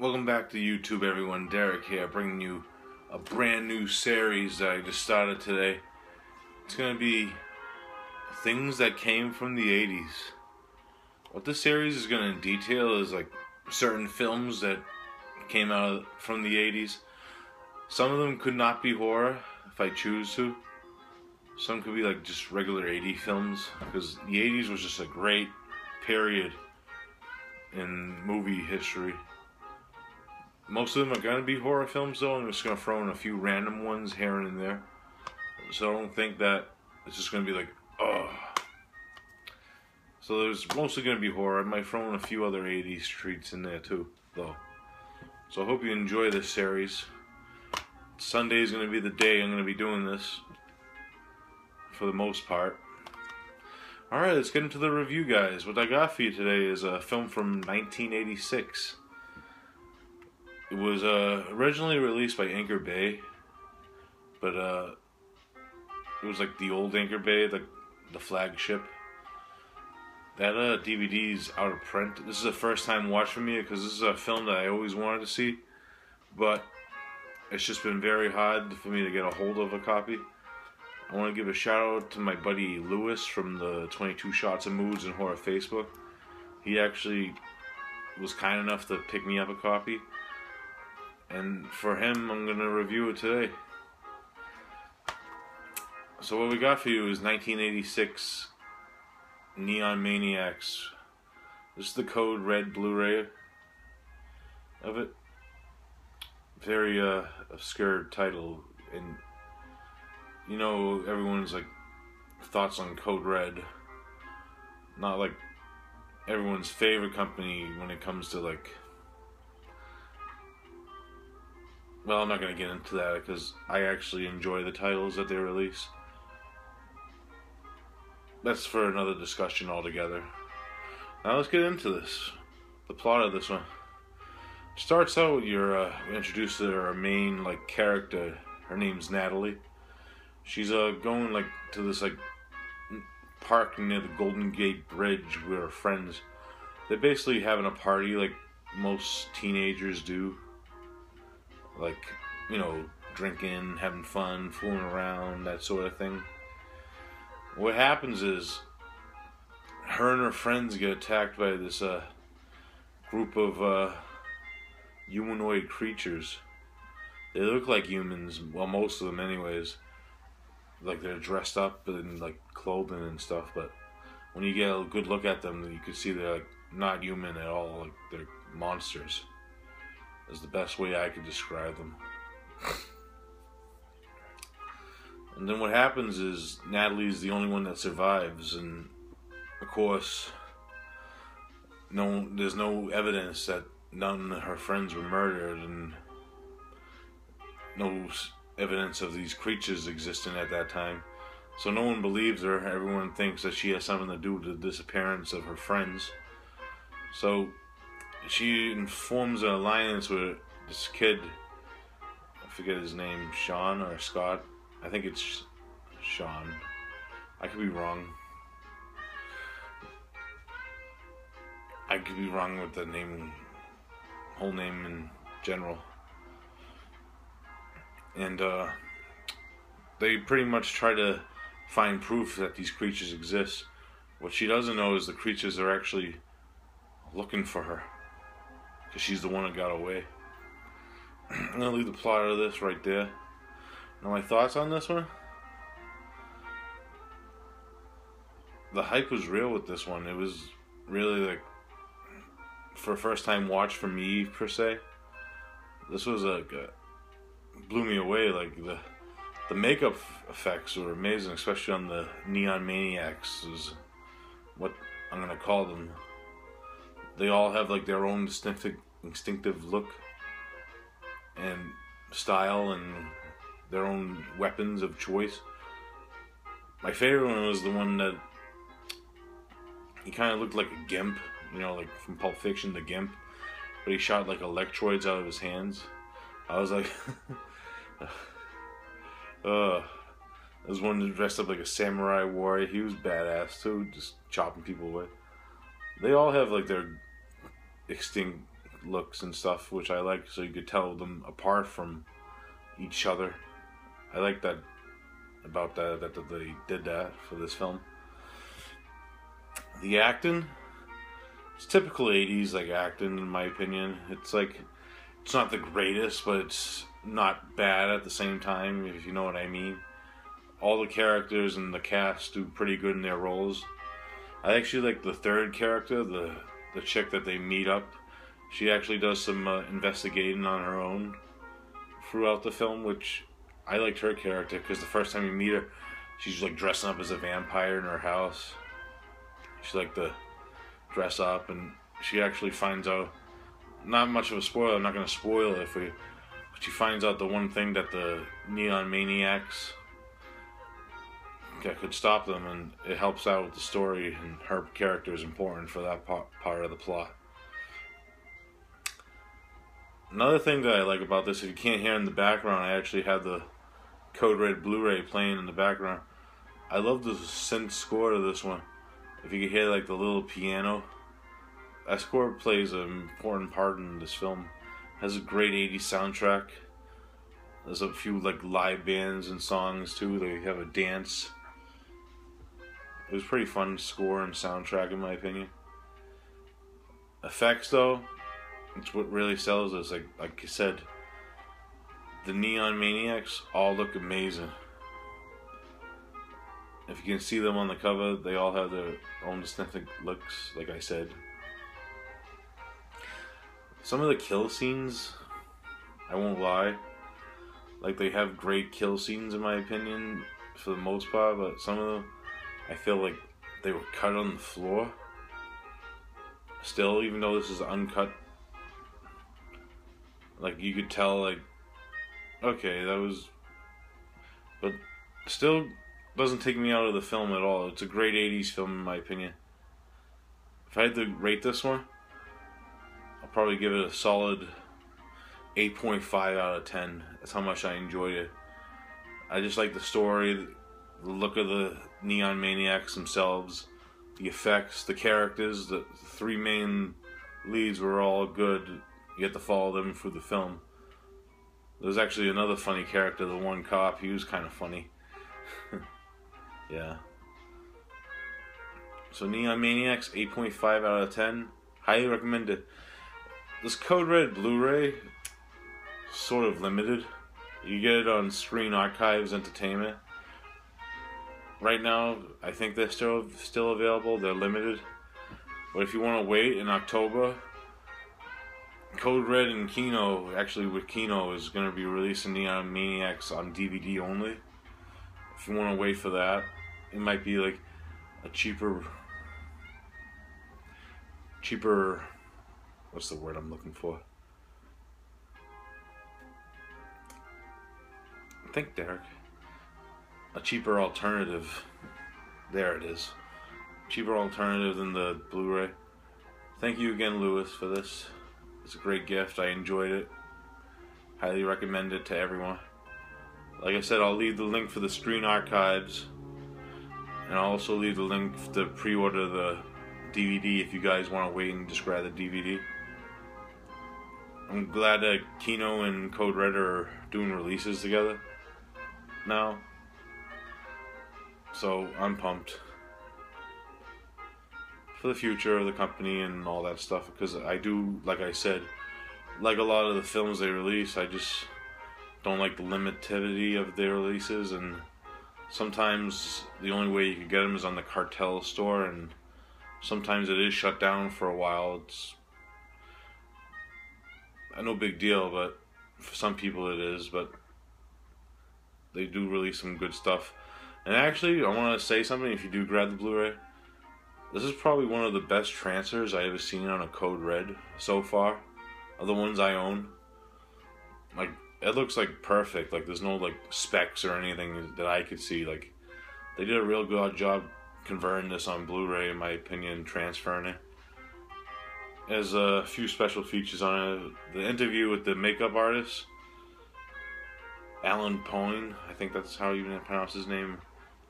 Welcome back to YouTube, everyone. Derek here, bringing you a brand new series that I just started today. It's going to be things that came from the 80s. What this series is going to detail is like certain films that came out from the 80s. Some of them could not be horror if I choose to. Some could be like just regular 80 films, because the 80s was just a great period in movie history. Most of them are going to be horror films though. I'm just going to throw in a few random ones here and there. So I don't think that it's just going to be like, oh. So there's mostly going to be horror. I might throw in a few other 80s treats in there too, though. So I hope you enjoy this series. Sunday is going to be the day I'm going to be doing this, for the most part. Alright, let's get into the review, guys. What I got for you today is a film from 1986. It was originally released by Anchor Bay, but it was like the old Anchor Bay, the flagship. That DVD's out of print. This is a first time watch for me because this is a film that I always wanted to see, but it's just been very hard for me to get a hold of a copy. I want to give a shout out to my buddy Lewis from the 22 Shots of Moods and Horror Facebook. He actually was kind enough to pick me up a copy. And for him, I'm going to review it today. So what we got for you is 1986 Neon Maniacs. This is the Code Red Blu-ray of it. Very obscure title. And you know, everyone's like thoughts on Code Red. Not like everyone's favorite company when it comes to like... Well, I'm not going to get into that because I actually enjoy the titles that they release. That's for another discussion altogether. Now let's get into this. The plot of this one starts out. You're introduced to our main like character. Her name's Natalie. She's going like to this like park near the Golden Gate Bridge with her friends. They're basically having a party like most teenagers do. Like, you know, drinking, having fun, fooling around, that sort of thing. What happens is, her and her friends get attacked by this group of humanoid creatures. They look like humans, well, most of them anyways. Like, they're dressed up in, like, clothing and stuff, but when you get a good look at them, you can see they're, like, not human at all. Like, they're monsters. Is the best way I could describe them. And then what happens is Natalie's the only one that survives, and of course there's no evidence that none of her friends were murdered, and no evidence of these creatures existing at that time. So no one believes her. Everyone thinks that she has something to do with the disappearance of her friends. So she forms an alliance with this kid. I forget his name, Sean or Scott. I think it's Sean. I could be wrong. I could be wrong with the name, whole name in general. And they pretty much try to find proof that these creatures exist. What she doesn't know is the creatures are actually looking for her, because she's the one that got away. I'm going to leave the plot of this right there. Now my thoughts on this one. The hype was real with this one. It was really like, for a first time watch for me per se, this was like blew me away. Like the makeup effects were amazing, especially on the Neon Maniacs is what I'm going to call them. They all have like their own instinctive look and style and their own weapons of choice. My favorite one was the one that he kind of looked like a gimp, you know, like from Pulp Fiction, the gimp, but he shot like electrodes out of his hands. I was like, there's one that dressed up like a samurai warrior. He was badass too, just chopping people away. They all have like their looks and stuff, which I like, so you could tell them apart from each other. I like that about that they did that for this film. The acting, it's typical 80s like acting in my opinion. It's like, it's not the greatest, but it's not bad at the same time, if you know what I mean. All the characters and the cast do pretty good in their roles. I actually like the third character, the chick that they meet up. She actually does some investigating on her own throughout the film, which I liked her character, because the first time you meet her, she's like dressing up as a vampire in her house. She liked to dress up, and she actually finds out, not much of a spoiler, I'm not going to spoil it for you, but she finds out the one thing that the Neon Maniacs that could stop them, and it helps out with the story, and her character is important for that part of the plot. Another thing that I like about this, if you can't hear in the background, I actually have the Code Red Blu-ray playing in the background. I love the synth score to this one. If you can hear like the little piano, that score plays an important part in this film. It has a great 80s soundtrack. There's a few like live bands and songs too. They have a dance. It was pretty fun score and soundtrack in my opinion. Effects though, it's what really sells us. Like I said, the Neon Maniacs all look amazing. If you can see them on the cover, they all have their own distinctive looks, like I said. Some of the kill scenes, I won't lie, like they have great kill scenes in my opinion, for the most part, but some of them, I feel like they were cut on the floor. Still, even though this is uncut, like you could tell, like, okay, that was, but still doesn't take me out of the film at all. It's a great 80s film in my opinion. If I had to rate this one, I'll probably give it a solid 8.5 out of 10. That's how much I enjoyed it. I just like the story, the look of the Neon Maniacs themselves, the effects, the characters. The three main leads were all good. You get to follow them through the film. There's actually another funny character, the one cop. He was kind of funny. Yeah. So Neon Maniacs, 8.5 out of 10. Highly recommended. This Code Red Blu-ray, sort of limited. You get it on Screen Archives Entertainment. Right now, I think they're still available. They're limited. But if you want to wait in October, Code Red and Kino, actually with Kino, is going to be releasing Neon Maniacs on DVD only. If you want to wait for that, it might be like a cheaper, what's the word I'm looking for? Think, Derek. A cheaper alternative. There it is. Cheaper alternative than the Blu-ray. Thank you again, Lewis, for this. It's a great gift. I enjoyed it. Highly recommend it to everyone. Like I said, I'll leave the link for the Screen Archives, and I'll also leave the link to pre-order the DVD if you guys want to wait and just grab the DVD. I'm glad that Kino and Code Red are doing releases together now, so I'm pumped for the future of the company and all that stuff, because I do, like I said, like a lot of the films they release, I just don't like the limitivity of their releases, and sometimes the only way you can get them is on the cartel store, and sometimes it is shut down for a while. It's no big deal, but for some people it is, but they do release some good stuff. And actually, I want to say something, if you do grab the Blu-ray, this is probably one of the best transfers I ever seen on a Code Red so far, of the ones I own. Like, it looks like perfect, like there's no like specs or anything that I could see. Like, they did a real good job converting this on Blu-ray in my opinion, transferring it. There's a few special features on it. The interview with the makeup artist, Alan Poyne, I think that's how you pronounce his name.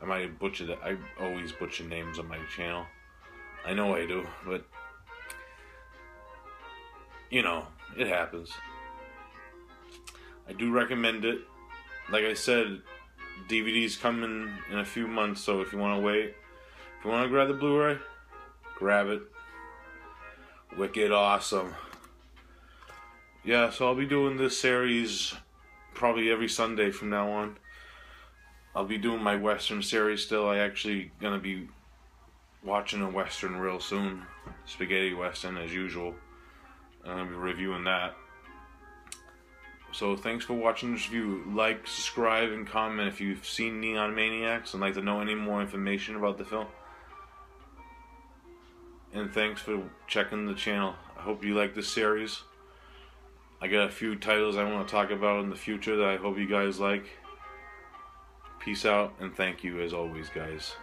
I might have butchered it. I always butcher names on my channel. I know I do, but you know, it happens. I do recommend it. Like I said, DVD's coming in a few months, so if you want to wait, if you want to grab the Blu-ray, grab it. Wicked awesome. Yeah, so I'll be doing this series probably every Sunday from now on. I'll be doing my Western series still. I actually gonna be watching a Western real soon. Spaghetti Western as usual. I'm gonna be reviewing that. So thanks for watching this review. Like, subscribe, and comment if you've seen Neon Maniacs and like to know any more information about the film. And thanks for checking the channel. I hope you like this series. I got a few titles I want to talk about in the future that I hope you guys like. Peace out, and thank you as always, guys.